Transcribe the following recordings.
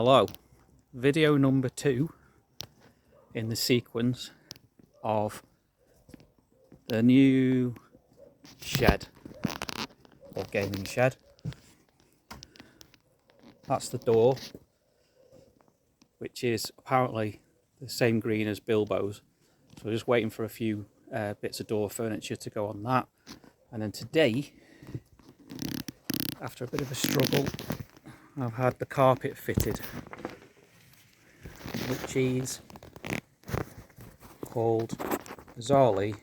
Hello, video number 2 in the sequence of the new shed or gaming shed. That's the door, which is apparently the same green as Bilbo's, so we're just waiting for a few bits of door furniture to go on that. And then today, after a bit of a struggle, I've had the carpet fitted, which is called bizarrely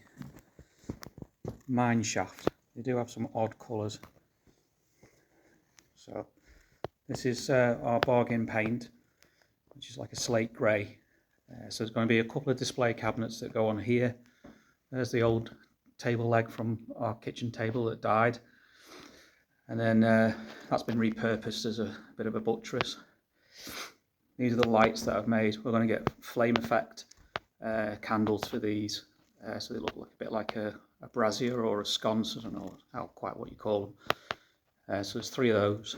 Mineshaft. They do have some odd colours. So this is our bargain paint, which is like a slate grey. So there's going to be a couple of display cabinets that go on here. There's the old table leg from our kitchen table that died. And then that's been repurposed as a bit of a buttress. These are the lights that I've made. We're going to get flame effect candles for these, so they look like a bit like a brazier or a sconce. I don't know quite what you call them. So there's 3 of those.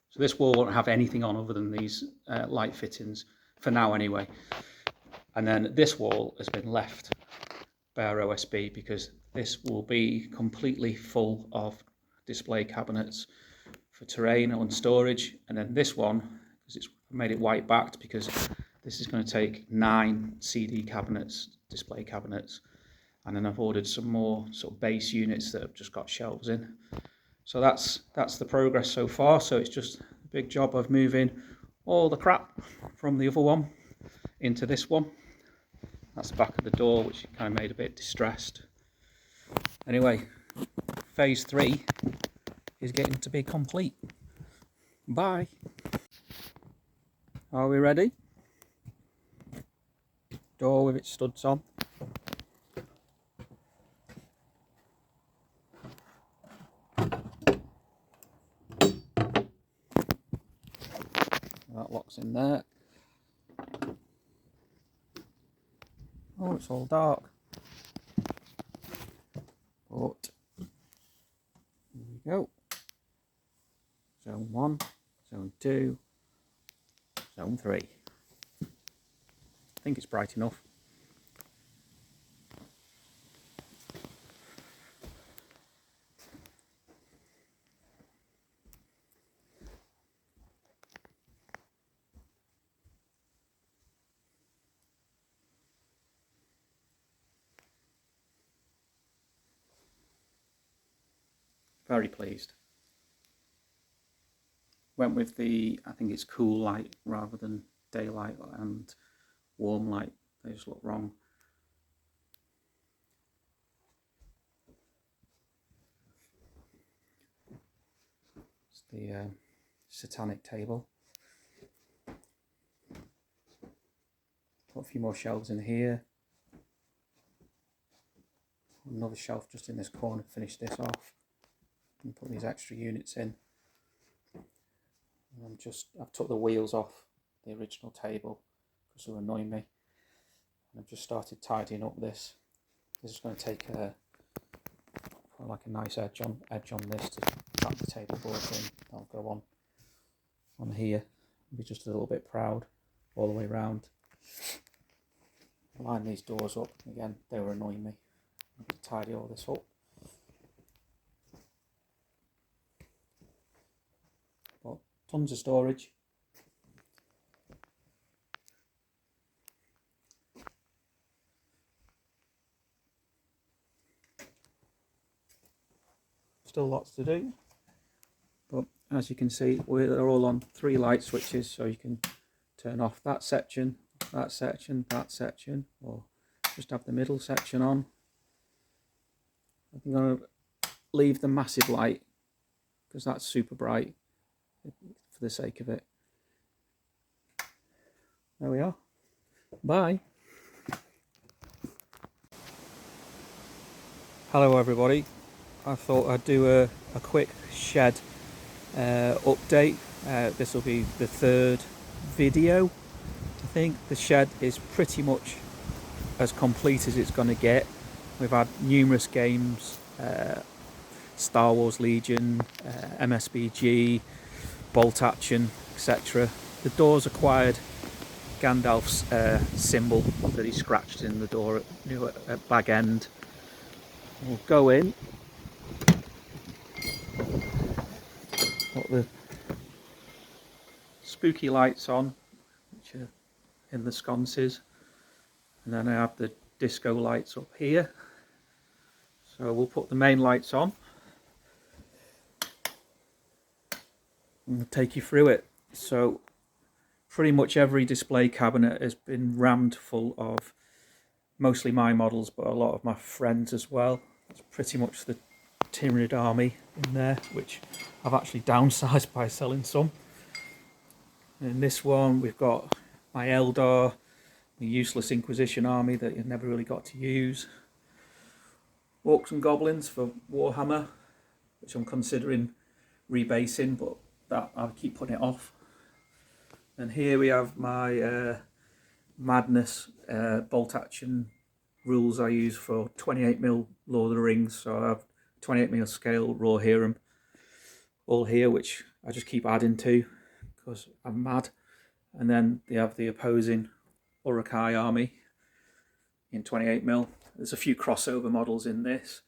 So this wall won't have anything on other than these light fittings, for now anyway. And then this wall has been left bare OSB because this will be completely full of display cabinets for terrain and storage. And then this one, because it's made it white backed, because this is going to take 9 CD cabinets, display cabinets, and then I've ordered some more sort of base units that have just got shelves in. So that's the progress so far. So it's just a big job of moving all the crap from the other one into this one. That's the back of the door, which kind of made a bit distressed. Anyway, phase 3 is getting to be complete. Bye. Are we ready? Door with its studs on. That locks in there. Oh, it's all dark. But here we go. Zone 1, zone 2, zone 3. I think it's bright enough. Very pleased. Went with the, I think it's cool light rather than daylight and warm light. They just look wrong. It's the satanic table. Put a few more shelves in here. Another shelf just in this corner. Finish this off and put these extra units in. And I've took the wheels off the original table because they were annoying me. And I've just started tidying up this. This is going to take like a nice edge on this to tap the table board in. That'll go on here. I'll be just a little bit proud all the way around. Line these doors up again. They were annoying me. I'm going to tidy all this up. But tons of storage. Still lots to do, but as you can see, they're all on 3 light switches, so you can turn off that section, that section, that section, or just have the middle section on. I'm going to leave the massive light because that's super bright for the sake of it. There we are. Bye. Hello everybody. I thought I'd do a quick shed update. This will be the 3rd video. I think the shed is pretty much as complete as it's going to get. We've had numerous games, Star Wars Legion, MSBG, Bolt Action, etc. the doors acquired Gandalf's symbol that he scratched in the door at Bag End. We'll go in. Got the spooky lights on, which are in the sconces, and then I have the disco lights up here. So we'll put the main lights on and we'll take you through it. So pretty much every display cabinet has been rammed full of mostly my models, but a lot of my friends as well. It's pretty much the Tyranid army in there, which I've actually downsized by selling some. And in this one we've got my Eldar, the useless Inquisition army that you never really got to use. Orcs and Goblins for Warhammer, which I'm considering rebasing, but that I'll keep putting it off. And here we have my Madness bolt action rules I use for 28mm Lord of the Rings. So I have 28mm scale Rohirrim all here, which I just keep adding to because I'm mad. And then they have the opposing Uruk-hai army in 28mm. There's a few crossover models in this.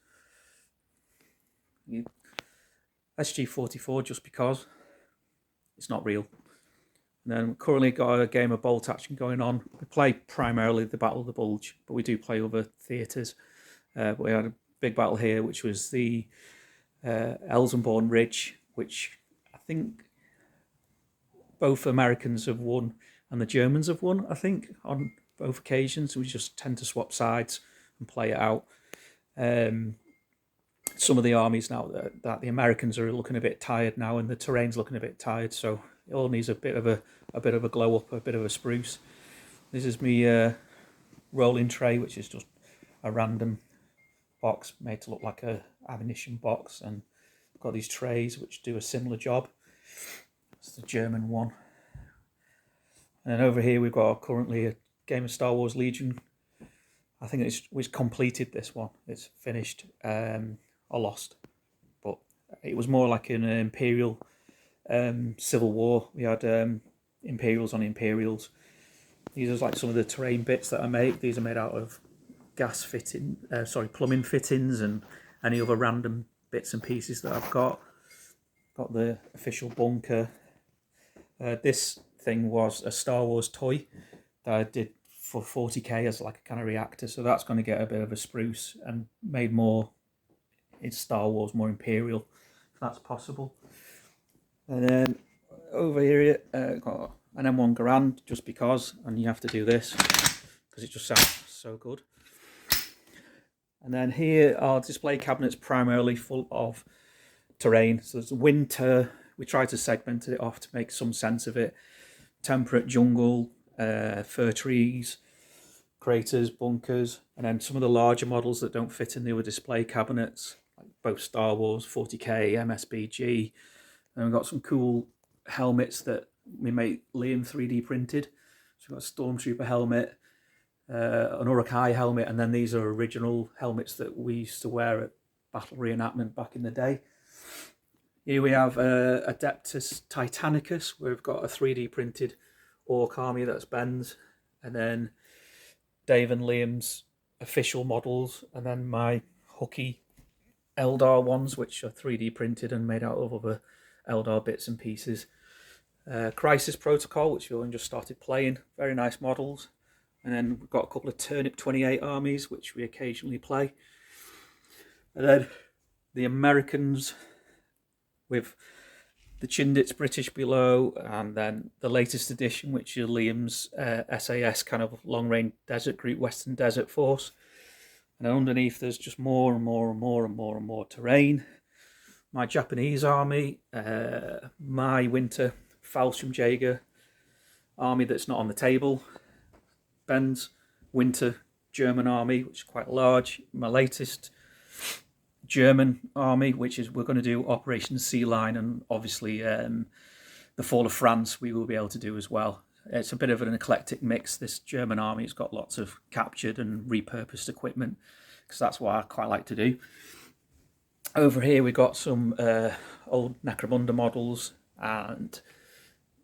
SG-44 just because it's not real. And then we've currently got a game of bolt action going on. We play primarily the Battle of the Bulge, but we do play other theatres. But we had a big battle here, which was the Elsenborn Ridge, which I think both Americans have won and the Germans have won, I think, on both occasions. We just tend to swap sides and play it out. Some of the armies now that the Americans are looking a bit tired now, and the terrain's looking a bit tired, so it all needs a bit of a glow up, a bit of a spruce. This is me rolling tray, which is just a random box made to look like a ammunition box, and I've got these trays which do a similar job. It's the German one. And then over here we've got currently a game of Star Wars Legion. I think we've completed this one. It's finished. I lost, but it was more like an Imperial Civil War. We had Imperials on Imperials. These are like some of the terrain bits that I make. These are made out of plumbing fittings and any other random bits and pieces that I've got. Got the official bunker. This thing was a Star Wars toy that I did for 40k as like a kind of reactor, so that's going to get a bit of a spruce and made more in Star Wars, more Imperial, if that's possible. And then over here got an M1 Garand, just because, and you have to do this because it just sounds so good. And then here are display cabinets primarily full of terrain. So there's winter, we try to segment it off to make some sense of it. Temperate jungle, fir trees, craters, bunkers, and then some of the larger models that don't fit in the other display cabinets, like both Star Wars, 40k, MSBG. And we've got some cool helmets that we made Liam 3D printed. So we've got a Stormtrooper helmet, an Uruk-hai helmet, and then these are original helmets that we used to wear at Battle Reenactment back in the day. Here we have Adeptus Titanicus, where we've got a 3D printed Orc army that's Ben's, and then Dave and Liam's official models, and then my hooky Eldar ones, which are 3D printed and made out of other Eldar bits and pieces. Crisis Protocol, which we only just started playing, very nice models. And then we've got a couple of Turnip 28 armies, which we occasionally play. And then the Americans with the Chindits British below, and then the latest edition, which is Liam's SAS kind of long-range desert group, Western Desert Force. And then underneath there's just more and more and more and more and more terrain. My Japanese army, my winter Fallschirmjäger army that's not on the table, Ben's winter German army, which is quite large, my latest German army, which is we're going to do Operation Sea Lion, and obviously the Fall of France we will be able to do as well. It's a bit of an eclectic mix. This German army has got lots of captured and repurposed equipment, because that's what I quite like to do. Over here we got some old Necromunda models, and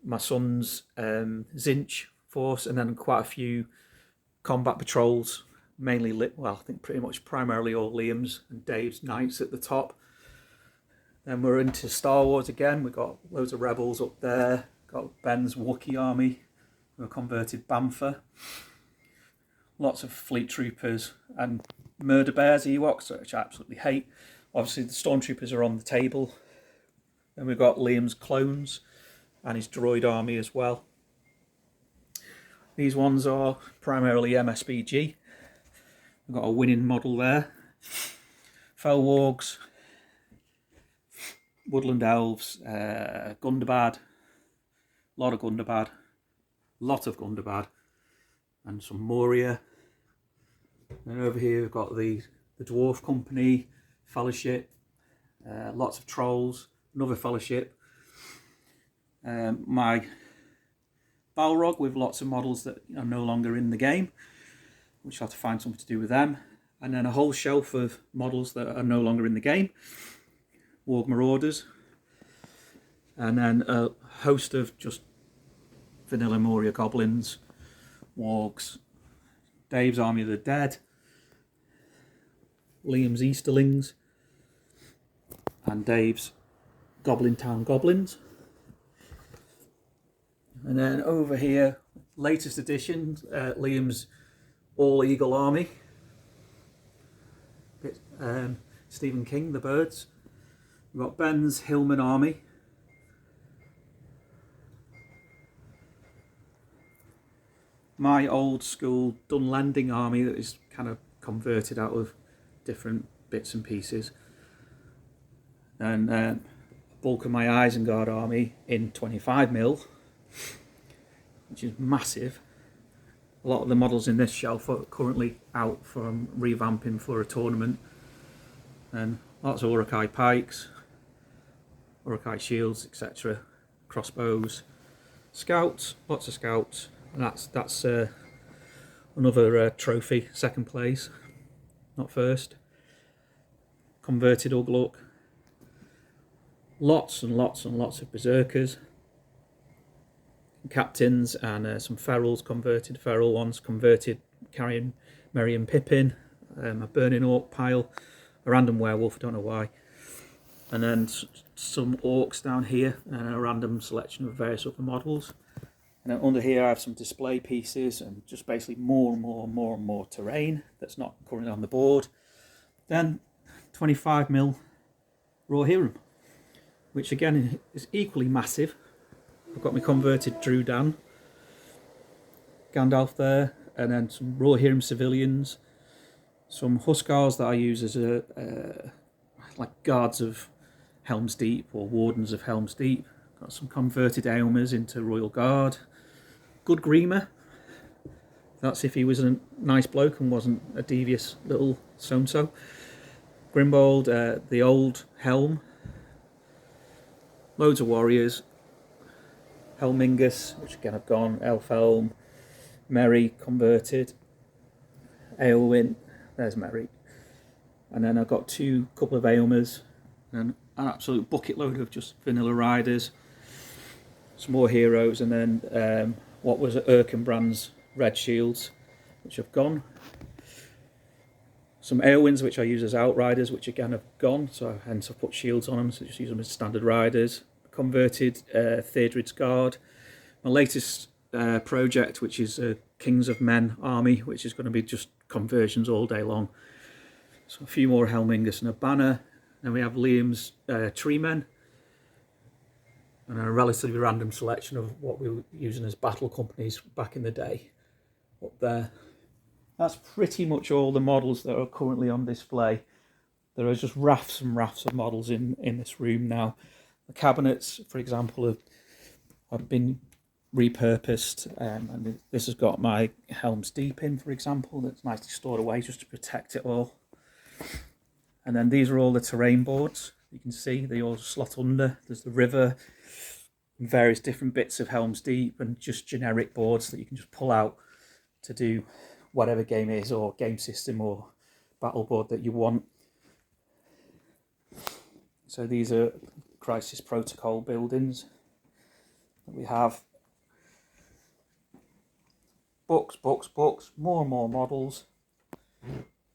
my son's Zinch force, and then quite a few combat patrols, mainly well, I think pretty much primarily all Liam's and Dave's knights at the top. Then we're into Star Wars again. We've got loads of rebels up there. Got Ben's Wookiee army, a converted Bantha. Lots of fleet troopers and murder bears, Ewoks, which I absolutely hate. Obviously the stormtroopers are on the table. Then we've got Liam's clones and his droid army as well. These ones are primarily MSBG. We've got a winning model there. Fel Wargs, Woodland Elves, Gundabad, lot of Gundabad, and some Moria. And over here we've got the Dwarf Company, Fellowship, lots of Trolls, another Fellowship. My Balrog with lots of models that are no longer in the game, which I'll have to find something to do with them. And then a whole shelf of models that are no longer in the game. Warg Marauders. And then a host of just vanilla Moria Goblins, Wargs, Dave's Army of the Dead, Liam's Easterlings, and Dave's Goblin Town Goblins. And then over here, latest edition, Liam's All Eagle Army. Stephen King, The Birds. We've got Ben's Hillman Army. My old school Dunlending army that is kind of converted out of different bits and pieces. And bulk of my Isengard army in 25mm, which is massive. A lot of the models in this shelf are currently out from revamping for a tournament. And lots of Uruk-hai pikes, Uruk-hai shields, etc. Crossbows, scouts, lots of scouts. And that's another trophy, second place, not first. Converted Ugluk. Lots and lots and lots of Berserkers. Captains and some Ferals, converted Feral ones, converted carrying Merry and Pippin. A Burning Orc pile, a random werewolf, I don't know why. And then some orcs down here, and a random selection of various other models. And then under here I have some display pieces and just basically more and more terrain that's not currently on the board. Then 25mm Rohirrim, which again is equally massive. I've got my converted Drúdan, Gandalf there, and then some Rohirrim civilians, some Huskars that I use as like guards of Helm's Deep or wardens of Helm's Deep. Got some converted Aylmers into Royal Guard. Good Grima. That's if he was a nice bloke and wasn't a devious little so-and-so. Grimbold, the old Helm. Loads of warriors. Helmingus, which again have gone. Elfhelm. Merry, converted. Eowyn. There's Merry. And then I've got couple of Aylmers. And an absolute bucket load of just vanilla riders. Some more heroes. And then what was Erkenbrand's red shields, which have gone. Some Eowyn's, which I use as outriders, which again have gone, so hence I've put shields on them, so just use them as standard riders. Converted Theodred's Guard. My latest project, which is a Kings of Men army, which is going to be just conversions all day long. So a few more Helmingus and a banner. Then we have Liam's Tree Men. And a relatively random selection of what we were using as battle companies back in the day up there. That's pretty much all the models that are currently on display. There are just rafts and rafts of models in this room now. The cabinets, for example, have been repurposed, and this has got my Helm's Deep in, for example, that's nicely stored away just to protect it all. And then these are all the terrain boards. You can see they all slot under. There's the river, various different bits of Helm's Deep, and just generic boards that you can just pull out to do whatever game it is, or game system or battle board that you want. So these are Crisis Protocol buildings. We have books, more and more models.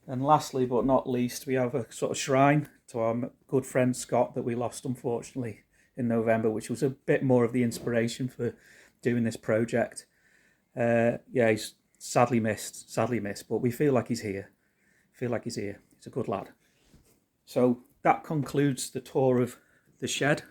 And lastly but not least, we have a sort of shrine to our good friend Scott that we lost unfortunately in November, which was a bit more of the inspiration for doing this project. Yeah, he's sadly missed, but we feel like he's here. He's a good lad. So that concludes the tour of the shed.